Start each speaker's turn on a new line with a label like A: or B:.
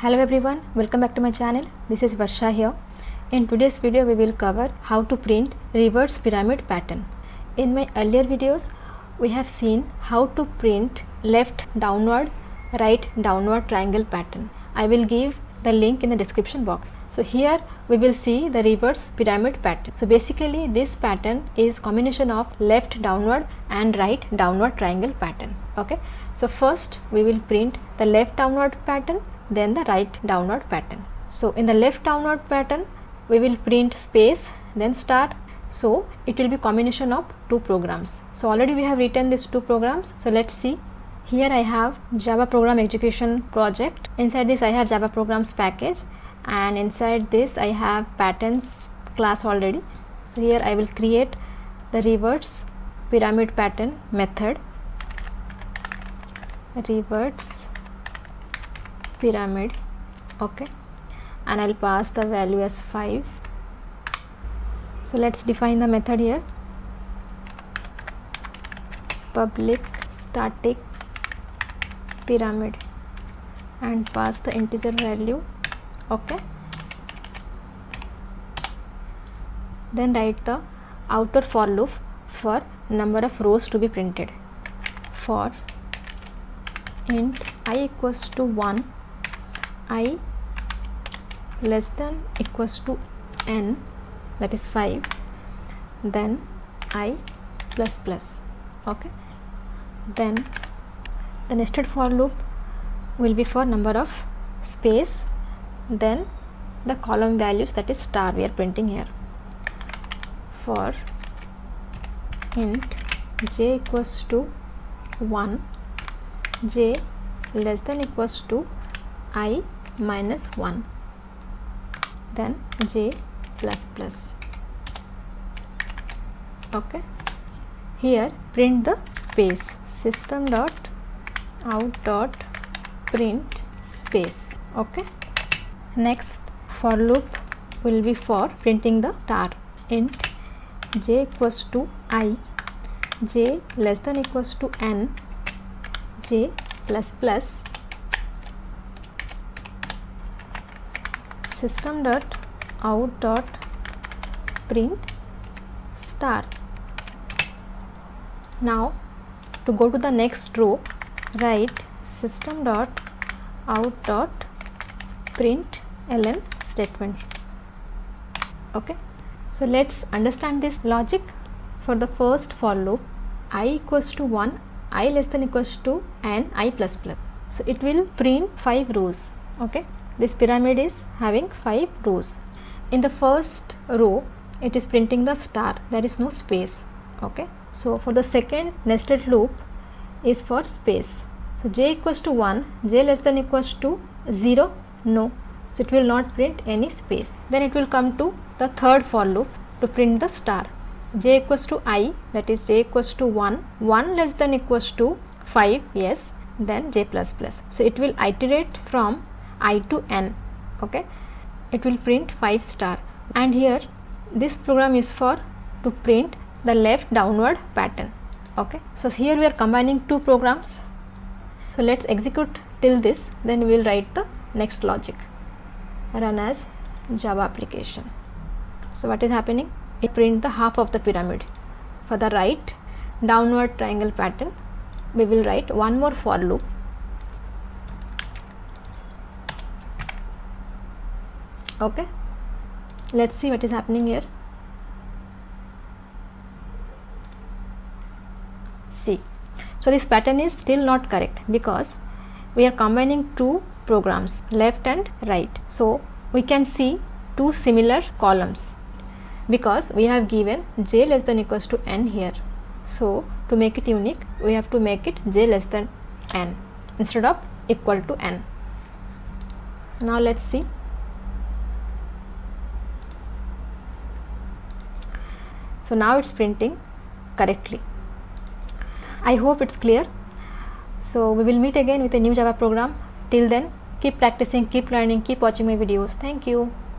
A: Hello everyone, welcome back to my channel. This is Varsha here. In today's video we will cover how to print reverse pyramid pattern. In my earlier videos we have seen how to print left downward, right downward triangle pattern. I will give the link in the description box. So here we will see the reverse pyramid pattern. So basically this pattern is combination of left downward and right downward triangle pattern. Okay, so first we will print the left downward pattern, then the right downward pattern. So in the left downward pattern we will print space then star. So it will be combination of two programs. So already we have written these two programs. So let's see. Here I have Java program execution project. Inside this I have Java programs package, and inside this I have patterns class already. So here I will create the reverse pyramid pattern method, reverse pyramid, okay, and I'll pass the value as 5. So let's define the method here. Public static pyramid and pass the integer value, okay. Then write the outer for loop for number of rows to be printed. For int I equals to 1, I less than equals to n, that is 5, then I plus plus, okay. Then the nested for loop will be for number of space, then the column values, that is star we are printing here. For int j equals to 1, j less than equals to I minus 1, then j plus plus, okay. Here print the space, system dot out dot print space, okay. Next for loop will be for printing the star. Int j equals to I, j less than equals to n, j plus plus, system dot out dot print star. Now to go to the next row, write system dot out dot print ln statement, okay. So let's understand this logic. For the first for loop, I equals to 1, I less than equals to n, I plus plus. So it will print 5 rows, okay. This pyramid is having 5 rows. In the first row it is printing the star, there is no space, okay. So for the second nested loop is for space. So j equals to 1, j less than equals to 0, no, so it will not print any space. Then it will come to the third for loop to print the star. J equals to I, that is j equals to 1, 1 less than equals to 5, yes, then j plus plus. So it will iterate from I to n, okay. It will print 5 star, and here this program is for to print the left downward pattern, okay. So here we are combining two programs. So let's execute till this, then we will write the next logic. Run as Java application. So what is happening? It print the half of the pyramid. For the right downward triangle pattern we will write one more for loop, okay. Let's see what is happening here. See, so this pattern is still not correct because we are combining two programs, left and right. So we can see two similar columns because we have given j less than equals to n here. So to make it unique we have to make it j less than n instead of equal to n. Now let's see. So now it's printing correctly. I hope it's clear. So we will meet again with a new Java program. Till then, keep practicing, keep learning, keep watching my videos. Thank you.